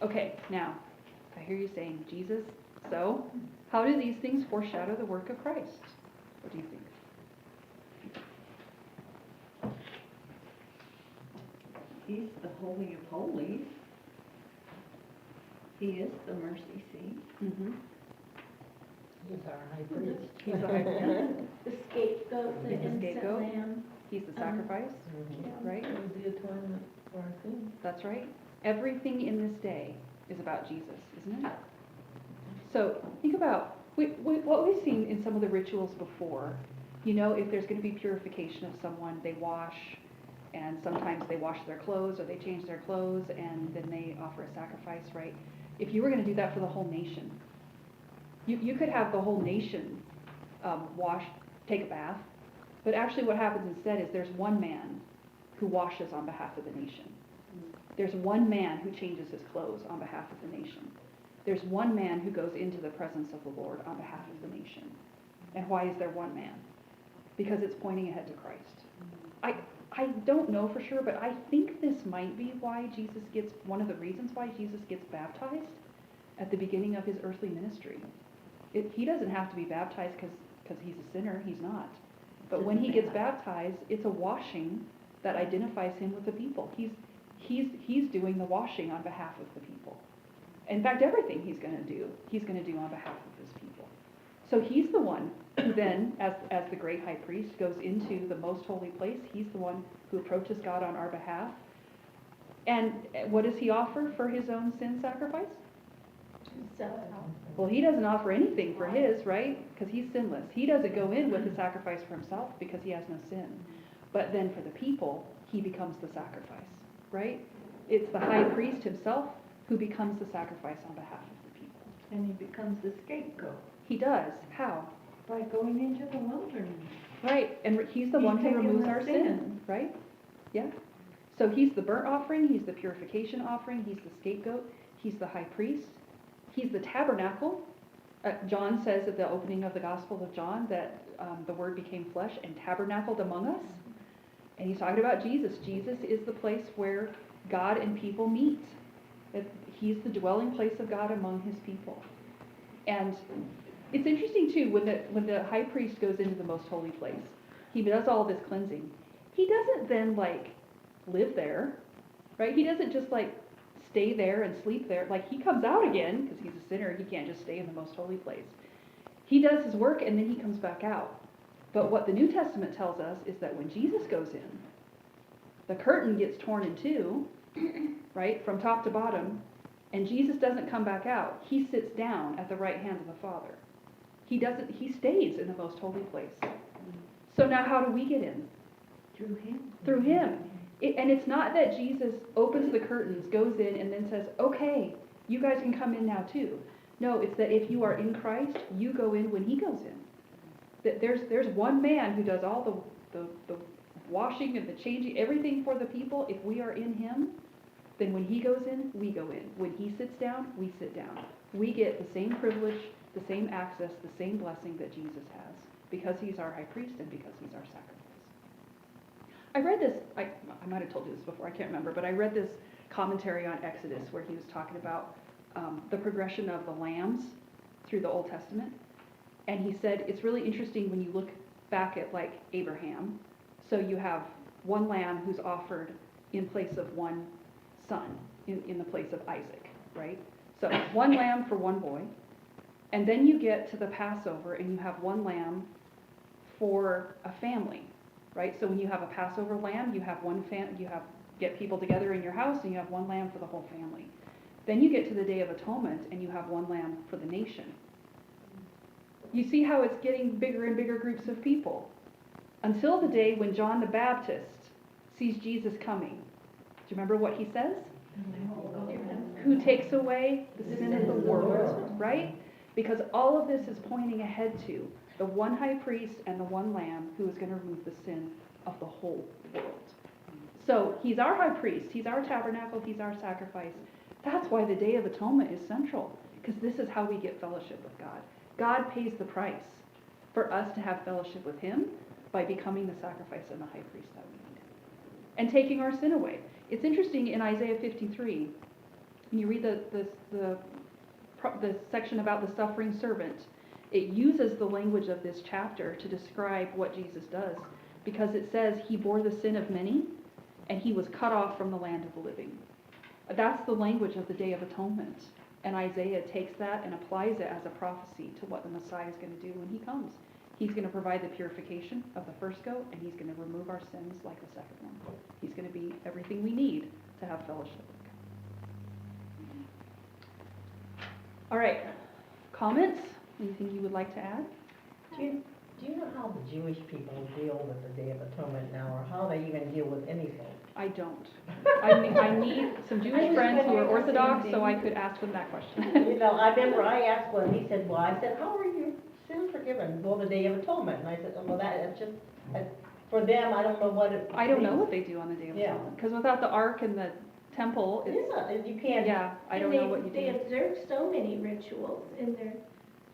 Okay, now, I hear you saying, Jesus, so how do these things foreshadow the work of Christ? What do you think? He's the Holy of Holies. He is the mercy seat. Mm-hmm. He's our high priest. He's the high priest. The scapegoat, the He's the innocent scapegoat. lamb. He's the sacrifice, right? The atonement for our sins. That's right. Everything in this day is about Jesus, isn't it? So think about what we've seen in some of the rituals before. You know, if there's going to be purification of someone, they wash, and sometimes they wash their clothes or they change their clothes, and then they offer a sacrifice, right? If you were going to do that for the whole nation, you could have the whole nation wash, take a bath, but actually what happens instead is there's one man who washes on behalf of the nation. There's one man who changes his clothes on behalf of the nation. There's one man who goes into the presence of the Lord on behalf of the nation. And why is there one man? Because it's pointing ahead to Christ. I don't know for sure, but I think this might be why one of the reasons why Jesus gets baptized at the beginning of his earthly ministry. He doesn't have to be baptized because he's a sinner. He's not. But when he gets baptized, it's a washing that identifies him with the people. He's doing the washing on behalf of the people. In fact, everything he's going to do on behalf of his people. So he's the one who then, as the great high priest, goes into the most holy place. He's the one who approaches God on our behalf. And what does he offer for his own sin sacrifice? Well, he doesn't offer anything for his, right? Because he's sinless. He doesn't go in with the sacrifice for himself because he has no sin. But then for the people, he becomes the sacrifice, right? It's the high priest himself who becomes the sacrifice on behalf of the people. And he becomes the scapegoat. He does. How? By going into the wilderness. Right, and he's the He's one who taken removes the our sin, right? Yeah. So he's the burnt offering, he's the purification offering, he's the scapegoat, he's the high priest, he's the tabernacle. John says at the opening of the Gospel of John that the Word became flesh and tabernacled among us. And he's talking about Jesus. Jesus is the place where God and people meet. He's the dwelling place of God among his people. And it's interesting too, when the high priest goes into the most holy place, he does all this cleansing. He doesn't then live there, right? He doesn't just stay there and sleep there. He comes out again, because he's a sinner, he can't just stay in the most holy place. He does his work and then he comes back out. But what the New Testament tells us is that when Jesus goes in, the curtain gets torn in two, right, from top to bottom, and Jesus doesn't come back out. He sits down at the right hand of the Father. He stays in the most holy place. So now how do we get in? Through him. Through him. And it's not that Jesus opens the curtains, goes in, and then says, okay, you guys can come in now too. No, it's that if you are in Christ, you go in when he goes in. That there's one man who does all the washing and the changing, everything for the people. If we are in him, then when he goes in, we go in. When he sits down, we sit down. We get the same privilege, the same access, the same blessing that Jesus has because he's our high priest and because he's our sacrifice. I read this, I might have told you this before, I can't remember, but I read this commentary on Exodus where he was talking about the progression of the lambs through the Old Testament. And he said it's really interesting when you look back at like Abraham. So you have one lamb who's offered in place of one son, in the place of Isaac, right? So one lamb for one boy. And then you get to the Passover and you have one lamb for a family, right? So when you have a Passover lamb, you have get people together in your house and you have one lamb for the whole family. Then you get to the Day of Atonement and you have one lamb for the nation. You see how it's getting bigger and bigger groups of people. Until the day when John the Baptist sees Jesus coming. Do you remember what he says? Who takes away the sin of the world, right? Because all of this is pointing ahead to the one high priest and the one lamb who is going to remove the sin of the whole world. So he's our high priest, he's our tabernacle, he's our sacrifice. That's why the Day of Atonement is central, because this is how we get fellowship with God. God pays the price for us to have fellowship with him by becoming the sacrifice and the high priest that we need. And taking our sin away. It's interesting in Isaiah 53, when you read the section about the suffering servant, it uses the language of this chapter to describe what Jesus does, because it says he bore the sin of many and he was cut off from the land of the living. That's the language of the Day of Atonement. And Isaiah takes that and applies it as a prophecy to what the Messiah is going to do when he comes. He's going to provide the purification of the first goat, and he's going to remove our sins like the second one. He's going to be everything we need to have fellowship with God. All right. Comments? Anything you would like to add? Do you know how the Jewish people deal with the Day of Atonement now, or how they even deal with anything? I don't. I need some Jewish friends who are Orthodox, so I could ask them that question. You know, I remember I asked one, he said, well, I said, how are your sins forgiven? Well, the Day of Atonement. And I said, well, that's just, for them, I don't know what it I don't know means. what they do on the Day of Yeah. Atonement. Because without the Ark and the temple, it's, Yeah, and you can't. yeah, I don't know what you They do. observe so many rituals in their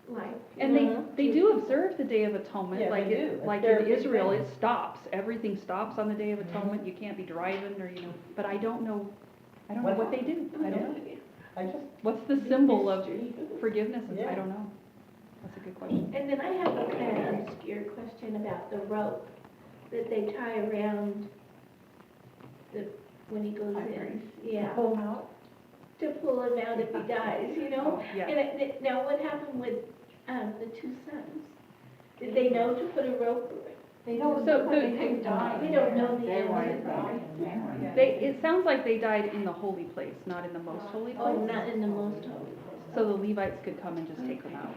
life. And they do observe the Day of Atonement, Yeah, like they do. like It's their in big Israel, thing. it stops. Everything stops on the Day of Atonement. You can't be driving or, but I don't know what they do. I don't know. I just, What's the symbol of forgiveness? Yeah. I don't know. That's a good question. And then I have a kind of obscure question about the rope that they tie around when he goes in. Yeah. Pull them out. To pull him out if he dies, Oh, yeah. And now what happened with the two sons? Did they know to put a rope? They No, So but the- they didn't die. We don't know the They weren't answer. dying. It sounds like they died in the holy place, not in the most holy Oh, place. not in the most holy place. So the Levites could come and just take them out.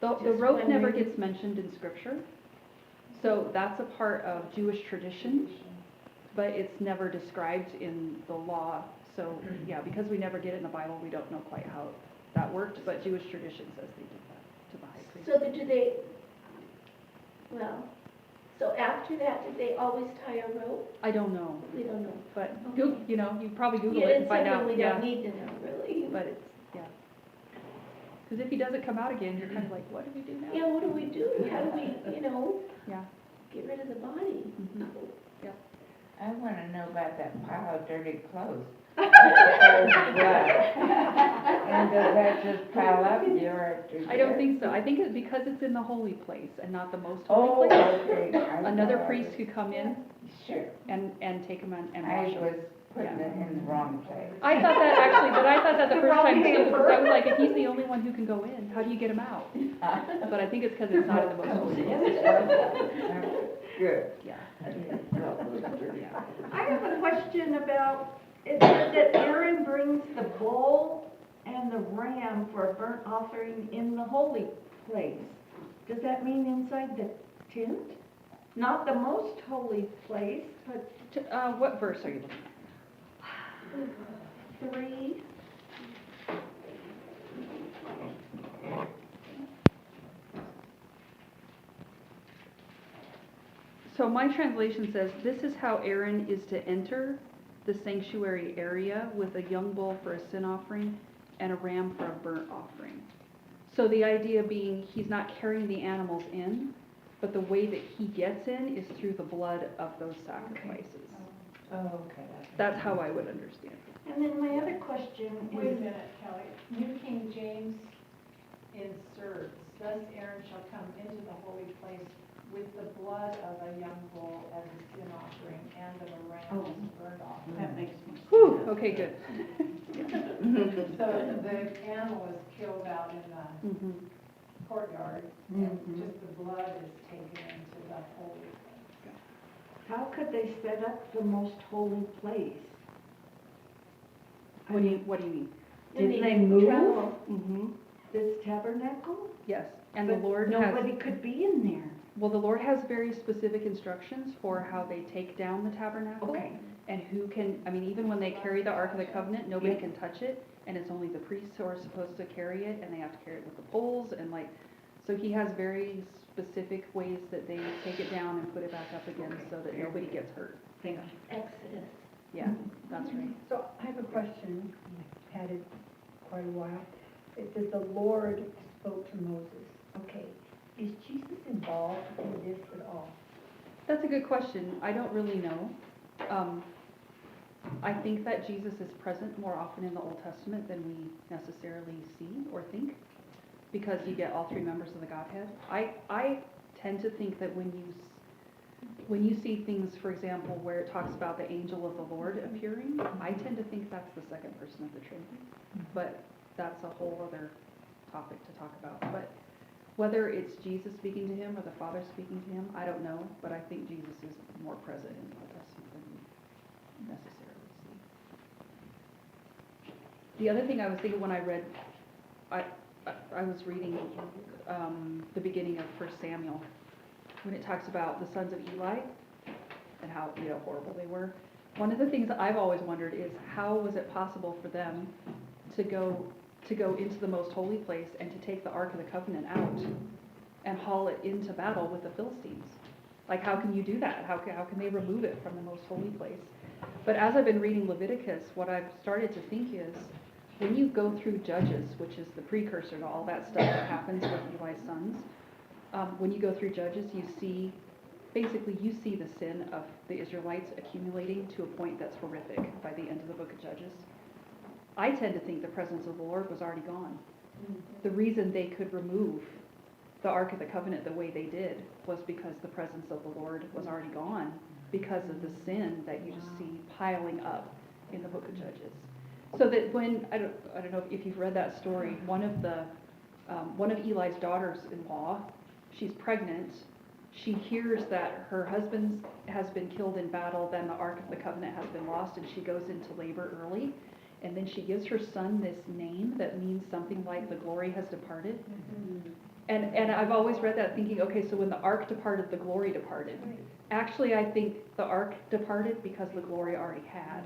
The Just rope never wondering. gets mentioned in Scripture. So that's a part of Jewish tradition, but it's never described in the law. So, yeah, because we never get it in the Bible, we don't know quite how that worked, but Jewish tradition says they did that to the high priest. So do they, so after that, did they always tie a rope? I don't know, We don't know. but Okay. you probably Google Yeah, it and it's find something out, we yeah. don't need to know, really. But it's, yeah. Because if he doesn't come out again, you're kind of like, what do we do now? Yeah, what do we do? How do we, Yeah. get rid of the body? Mhm. I wanna know about that pile of dirty clothes. And does that just pile up year after year? I don't think so. I think it's because it's in the holy place and not the most Oh, holy place. okay. I Another thought- priest could come in Sure. and take them and I wash them. was putting it in the wrong place. I thought that actually, but I thought that the first time too, because I was like, if he's the only one who can go in, how do you get him out? But I think it's because it's not in the most holy place. Good. Yeah. I have a question about, it said that Aaron brings the bull and the ram for a burnt offering in the holy place. Does that mean inside the tent? Not the most holy place, but What verse are you looking at? 3. So my translation says, this is how Aaron is to enter the sanctuary area with a young bull for a sin offering and a ram for a burnt offering. So the idea being he's not carrying the animals in, but the way that he gets in is through the blood of those sacrifices. Oh, okay. That's how I would understand it. And then my other question Wait a is, minute, Kelly. New King James inserts, thus Aaron shall come into the holy place with the blood of a young bull as a sin offering and of a ram as a burnt offering. That makes more sense. Whew, okay, good. So the animal is killed out in the Mhm. courtyard, and just the blood is taken into the holy place. how could they set up the most holy place? What do you mean? When Did they move travel. Mm-hmm. this tabernacle? Yes, and the But Lord has, nobody could be in there. well, the Lord has very specific instructions for how they take down the tabernacle. Okay. And who can, I mean, even when they carry the Ark of the Covenant, nobody Yeah. can touch it, and it's only the priests who are supposed to carry it, and they have to carry it with the poles, and like, so he has very specific ways that they take it down and put it back up again so that nobody gets hurt. Thank you. Exodus. Yeah, that's right. So I have a question, had it quite a while. It says the Lord spoke to Moses. Okay, is Jesus involved in this at all? That's a good question. I don't really know. I think that Jesus is present more often in the Old Testament than we necessarily see or think, because you get all three members of the Godhead. I tend to think that when you see things, for example, where it talks about the angel of the Lord appearing, I tend to think that's the second person of the Trinity. But that's a whole other topic to talk about. But whether it's Jesus speaking to him or the Father speaking to him, I don't know. But I think Jesus is more present in the Old Testament than we necessarily see. The other thing I was thinking when I read, I was reading the beginning of 1 Samuel, when it talks about the sons of Eli and how, horrible they were. One of the things that I've always wondered is how was it possible for them to go into the most holy place and to take the Ark of the Covenant out and haul it into battle with the Philistines? Like, how can you do that? How can they remove it from the most holy place? But as I've been reading Leviticus, what I've started to think is, when you go through Judges, which is the precursor to all that stuff that happens with Eli's sons, when you go through Judges, you see the sin of the Israelites accumulating to a point that's horrific by the end of the book of Judges. I tend to think the presence of the Lord was already gone. The reason they could remove the Ark of the Covenant the way they did was because the presence of the Lord was already gone, because of the sin that you just see piling up in the book of Judges. So that when, I don't know if you've read that story, one of Eli's daughters-in-law, she's pregnant, she hears that her husband has been killed in battle, then the Ark of the Covenant has been lost, and she goes into labor early. And then she gives her son this name that means something like the glory has departed. And I've always read that thinking, okay, so when the ark departed, the glory departed. Actually, I think the ark departed because the glory already had.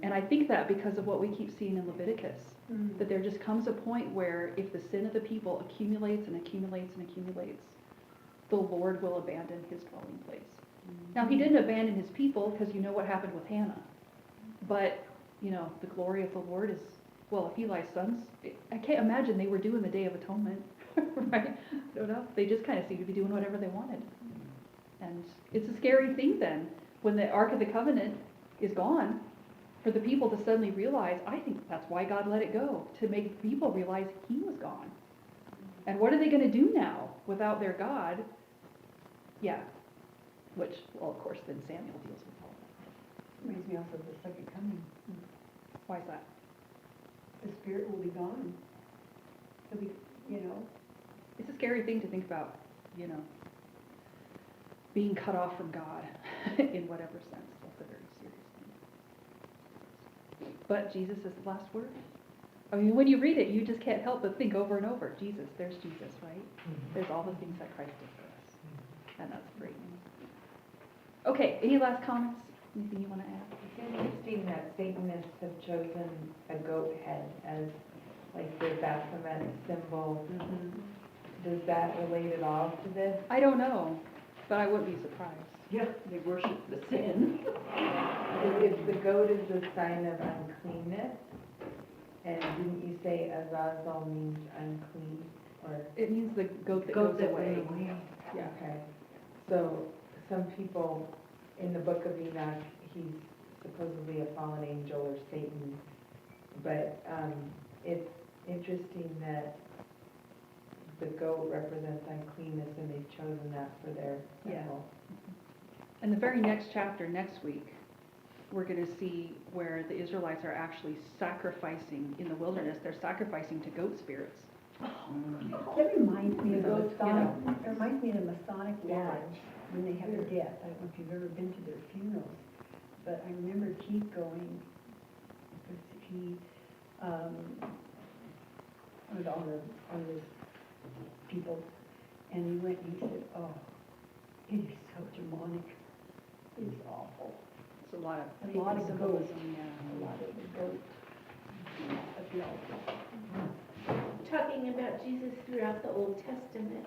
And I think that because of what we keep seeing in Leviticus, that there just comes a point where if the sin of the people accumulates and accumulates and accumulates, the Lord will abandon his dwelling place. Now, he didn't abandon his people because you know what happened with Hannah. But the glory of the Lord is, well, if Eli's sons, I can't imagine they were doing the Day of Atonement, right? I don't know. They just kind of seem to be doing whatever they wanted. And it's a scary thing then, when the Ark of the Covenant is gone, for the people to suddenly realize, I think that's why God let it go, to make people realize he was gone. And what are they going to do now without their God? Yeah. Which, well, of course, then Samuel deals with all that. Reminds me also of the second coming. Why is that? The Spirit will be gone. It'll be, It's a scary thing to think about, being cut off from God in whatever sense. That's a very serious thing. But Jesus is the last word. I mean, when you read it, you just can't help but think over and over, Jesus, there's Jesus, right? There's all the things that Christ did for us. And that's great. Okay, any last comments? Anything you want to add? It's interesting that Satanists have chosen a goat head as like their Baphomet symbol. Does that relate at all to this? I don't know, but I wouldn't be surprised. Yeah, they worship the sin. If the goat is the sign of uncleanness, and didn't you say Azazel means unclean, or? It means the goat that goes away. Yeah, okay. So some people in the book of Enoch, he's supposedly a fallen angel or Satan. But it's interesting that the goat represents uncleanness and they've chosen that for their Yeah. symbol. And the very next chapter, next week, we're gonna see where the Israelites are actually sacrificing in the wilderness, they're sacrificing to goat spirits. That reminds me of the Goats, you know. Masonic, it reminds me of the Masonic Yeah. Lodge, when they have a death. I don't know if you've ever been to their funerals, but I remember Keith going, because he, was on the people, and he went and he said, oh, it is so demonic. It is awful. It's a lot of A lot of symbolism, goats. yeah. A lot of the goats at the altar. Talking about Jesus throughout the Old Testament,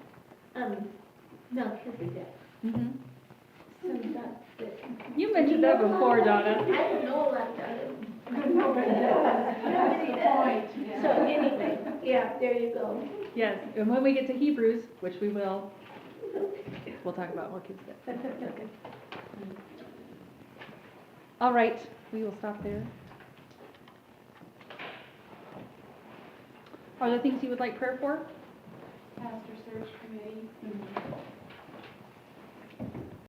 Melchizedek, Mhm. sums up that. You mentioned that before, Donna. I don't know a lot about it. Nobody does. So anyway, yeah, there you go. Yes, and when we get to Hebrews, which we will, we'll talk about Melchizedek. Okay. All right, we will stop there. Are there things you would like prayer for? Pastor search committee.